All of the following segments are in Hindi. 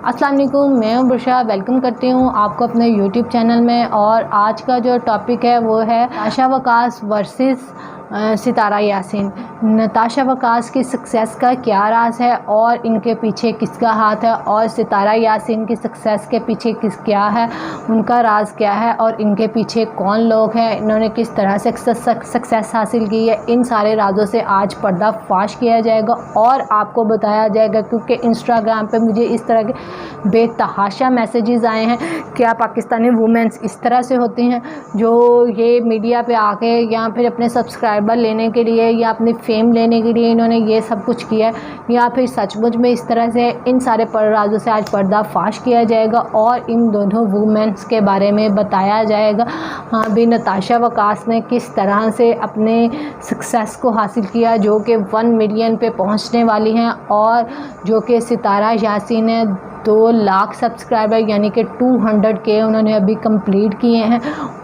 अस्सलाम वालेकुम, मैं बुशरा वेलकम करती हूँ आपको अपने यूट्यूब चैनल में। और आज का जो टॉपिक है वो है नताशा वकास वर्सेस सितारा यासीन। नताशा वकास की सक्सेस का क्या राज है और इनके पीछे किसका हाथ है, और सितारा यासीन की सक्सेस के पीछे क्या है, उनका राज क्या है और इनके पीछे कौन लोग हैं, इन्होंने किस तरह से सक्सेस हासिल की है। इन सारे राजों से आज पर्दाफाश किया जाएगा और आपको बताया जाएगा, क्योंकि इंस्टाग्राम पे मुझे इस तरह के बेतहाशा मैसेजेस आए हैं। क्या पाकिस्तानी वुमेंस इस तरह से होती हैं जो ये मीडिया पे आके या फिर अपने सब्सक्राइबर लेने के लिए या अपनी फेम लेने के लिए इन्होंने ये सब कुछ किया है, या फिर सचमुच में इस तरह से? इन सारे राजों से आज पर्दाफाश किया जाएगा और इन दोनों वुमेंस के बारे में बताया जाएगा। हाँ भी, नताशा वकास ने किस तरह से अपने सक्सेस को हासिल किया जो कि 1 मिलियन पे पहुंचने वाली हैं, और जो कि सितारा यासीन है 2 लाख सब्सक्राइबर यानी कि 200K उन्होंने अभी कंप्लीट किए हैं।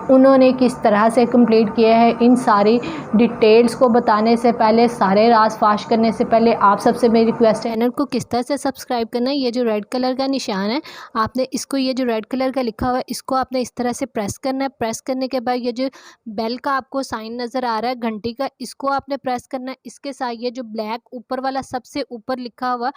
उन्होंने किस तरह से कंप्लीट किया है, इन सारी डिटेल्स को बताने से पहले, सारे राज फाश करने से पहले, आप सबसे मेरी रिक्वेस्ट है, चैनल को किस तरह से सब्सक्राइब करना है। ये जो रेड कलर का निशान है, आपने इसको, ये जो रेड कलर का लिखा हुआ है, इसको आपने इस तरह से प्रेस करना है। प्रेस करने के बाद ये जो बेल का आपको साइन नज़र आ रहा है घंटी का, इसको आपने प्रेस करना है। इसके साथ ये जो ब्लैक ऊपर वाला सबसे ऊपर लिखा हुआ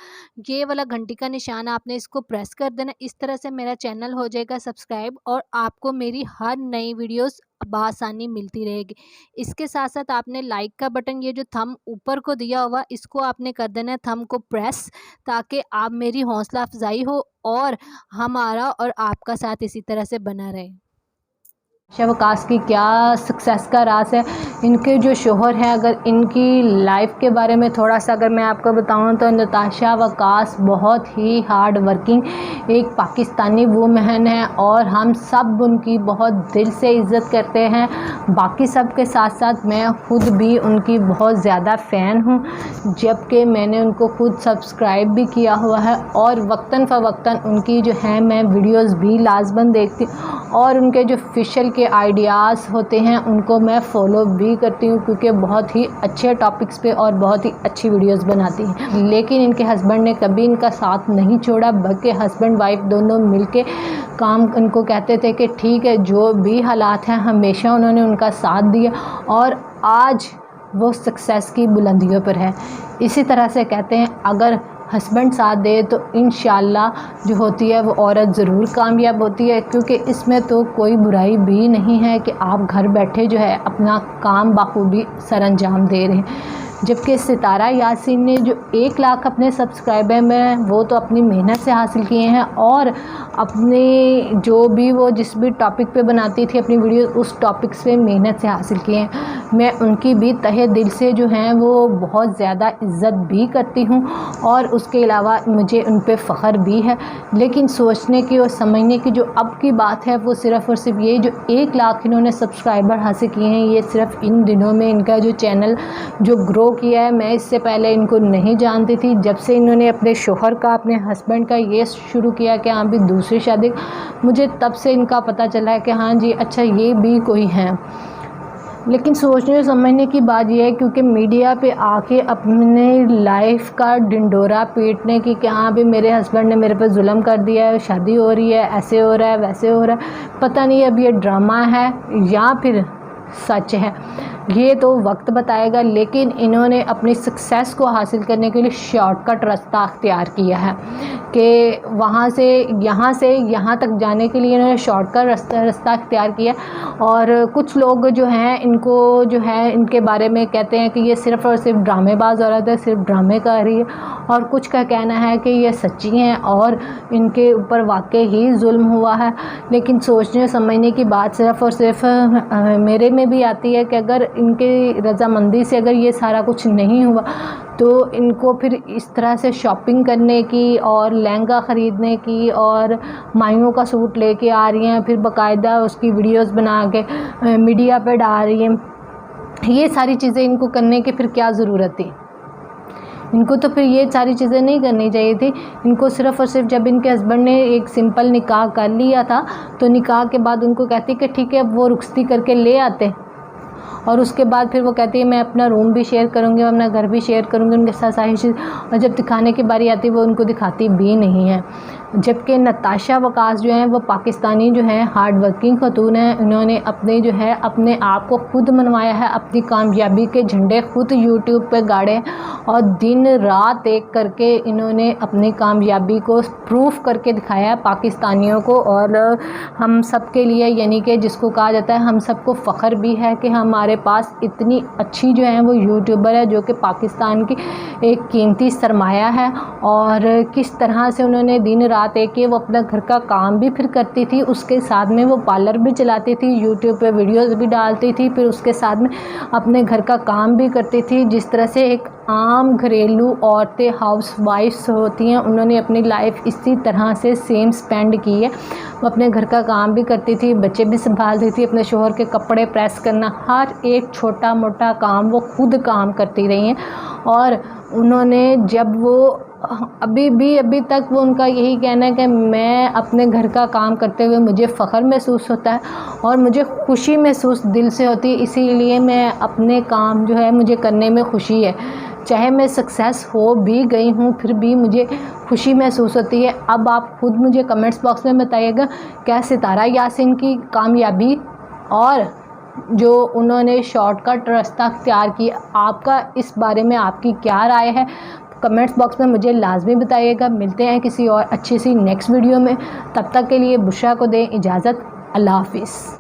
ये वाला घंटी का निशान, आपने इसको प्रेस कर देना। इस तरह से मेरा चैनल हो जाएगा सब्सक्राइब और आपको मेरी हर नई वीडियोस बआसानी मिलती रहेगी। इसके साथ साथ आपने लाइक का बटन, ये जो थंब ऊपर को दिया हुआ, इसको आपने कर देना है थंब को प्रेस, ताकि आप मेरी हौसला अफजाई हो और हमारा और आपका साथ इसी तरह से बना रहे। नताशा वकास की क्या सक्सेस का राज है, इनके जो शोहर हैं, अगर इनकी लाइफ के बारे में थोड़ा सा अगर मैं आपको बताऊं तो नताशा वकास बहुत ही हार्ड वर्किंग एक पाकिस्तानी वूमेन है और हम सब उनकी बहुत दिल से इज़्ज़त करते हैं। बाकी सब के साथ साथ मैं खुद भी उनकी बहुत ज़्यादा फ़ैन हूँ, जबकि मैंने उनको खुद सब्सक्राइब भी किया हुआ है और वक्तन फ़वक्तन उनकी जो है मैं वीडियोज़ भी लाजमन देखती हूँ, और उनके जो फिशल के आइडियाज़ होते हैं उनको मैं फ़ॉलो भी करती हूँ, क्योंकि बहुत ही अच्छे टॉपिक्स पे और बहुत ही अच्छी वीडियोस बनाती हैं। लेकिन इनके हस्बैंड ने कभी इनका साथ नहीं छोड़ा, बल्कि हस्बैंड वाइफ दोनों मिलके काम इनको कहते थे कि ठीक है, जो भी हालात हैं हमेशा उन्होंने उनका साथ दिया और आज वो सक्सेस की बुलंदियों पर है। इसी तरह से कहते हैं, अगर हस्बैंड साथ दे तो इंशाल्लाह जो होती है वो औरत ज़रूर कामयाब होती है, क्योंकि इसमें तो कोई बुराई भी नहीं है कि आप घर बैठे जो है अपना काम बाखूबी सरअंजाम दे रहे हैं। जबकि सितारा यासीन ने जो 1 लाख अपने सब्सक्राइबर में वो तो अपनी मेहनत से हासिल किए हैं, और अपने जो भी वो जिस भी टॉपिक पे बनाती थी अपनी वीडियो, उस टॉपिक से मेहनत से हासिल किए हैं। मैं उनकी भी तहे दिल से जो हैं वो बहुत ज़्यादा इज़्ज़त भी करती हूँ और उसके अलावा मुझे उन पे फ़ख्र भी है। लेकिन सोचने की और समझने की जो अब की बात है वो सिर्फ़ और सिर्फ ये, जो 1 लाख इन्होंने सब्सक्राइबर हासिल किए हैं, ये सिर्फ इन दिनों में इनका जो चैनल जो ग्रो किया है। मैं इससे पहले इनको नहीं जानती थी। जब से इन्होंने अपने शोहर का, अपने हस्बैंड का ये शुरू किया कि हाँ भी दूसरी शादी, मुझे तब से इनका पता चला है कि हाँ जी अच्छा ये भी कोई हैं। लेकिन सोचने समझने की बात यह है, क्योंकि मीडिया पे आके अपने लाइफ का डिंडोरा पीटने की कि हाँ भी मेरे हस्बैंड ने मेरे पे जुल्म कर दिया है, शादी हो रही है, ऐसे हो रहा है, वैसे हो रहा है, पता नहीं अब ये ड्रामा है या फिर सच है, ये तो वक्त बताएगा। लेकिन इन्होंने अपनी सक्सेस को हासिल करने के लिए शॉर्टकट रास्ता अख्तियार किया है कि वहाँ से यहाँ तक जाने के लिए इन्होंने शॉर्टकट रास्ता अख्तियार किया। और कुछ लोग जो हैं इनको जो है इनके बारे में कहते हैं कि ये सिर्फ़ और सिर्फ ड्रामेबाज औरत है, सिर्फ ड्रामे कर रही है, और कुछ का कहना है कि ये सच्ची हैं और इनके ऊपर वाकई ही जुल्म हुआ है। लेकिन सोचने समझने की बात सिर्फ़ और सिर्फ मेरे में भी आती है कि अगर इनके रज़ामंदी से अगर ये सारा कुछ नहीं हुआ तो इनको फिर इस तरह से शॉपिंग करने की और लहंगा ख़रीदने की और माइयों का सूट लेके आ रही हैं, फिर बाकायदा उसकी वीडियोस बना के मीडिया पे डाल रही हैं, ये सारी चीज़ें इनको करने की फिर क्या ज़रूरत थी? इनको तो फिर ये सारी चीज़ें नहीं करनी चाहिए थी। इनको सिर्फ़ और सिर्फ जब इनके हस्बैंड ने एक सिंपल निकाह कर लिया था तो निकाह के बाद उनको कहती कि ठीक है, अब वो रुखसती करके ले आते, और उसके बाद फिर वो कहती है मैं अपना रूम भी शेयर करूँगी, मैं अपना घर भी शेयर करूँगी, उनके साथ सारी चीज़, और जब दिखाने की बारी आती है वो उनको दिखाती भी नहीं है। जबकि नताशा वकास जो हैं वो पाकिस्तानी जो हैं हार्ड वर्किंग खतून हैं। इन्होंने अपने जो है अपने आप को खुद मनवाया है, अपनी कामयाबी के झंडे खुद यूट्यूब पे गाड़े और दिन रात एक करके इन्होंने अपनी कामयाबी को प्रूफ करके दिखाया है पाकिस्तानियों को। और हम सब के लिए यानी कि जिसको कहा जाता है हम सबको फ़ख्र भी है कि हमारे पास इतनी अच्छी जो है वो यूट्यूबर है जो कि पाकिस्तान की एक कीमती सरमाया है। और किस तरह से उन्होंने दिन रात एक वो अपना घर का काम भी फिर करती थी, उसके साथ में वो पार्लर भी चलाती थी, यूट्यूब पे वीडियोस भी डालती थी, फिर उसके साथ में अपने घर का काम भी करती थी। जिस तरह से एक आम घरेलू औरतें हाउस वाइफ्स होती हैं, उन्होंने अपनी लाइफ इसी तरह से सेम स्पेंड की है। वो अपने घर का काम भी करती थी, बच्चे भी संभालती थी, अपने शोहर के कपड़े प्रेस करना, हर एक छोटा मोटा काम वो खुद काम करती रही हैं। और उन्होंने जब वो अभी तक वो उनका यही कहना है कि मैं अपने घर का काम करते हुए मुझे फ़ख्र महसूस होता है और मुझे खुशी महसूस दिल से होती है, इसीलिए मैं अपने काम जो है मुझे करने में खुशी है। चाहे मैं सक्सेस हो भी गई हूँ फिर भी मुझे खुशी महसूस होती है। अब आप खुद मुझे कमेंट्स बॉक्स में बताइएगा क्या सितारा यासीन की कामयाबी और जो उन्होंने शॉर्टकट रास्ता अख्तियार किया, आपका इस बारे में आपकी क्या राय है? कमेंट्स बॉक्स में मुझे लाजमी बताइएगा। मिलते हैं किसी और अच्छी सी नेक्स्ट वीडियो में, तब तक के लिए बुशरा को दें इजाज़त। अल्लाह हाफिज़।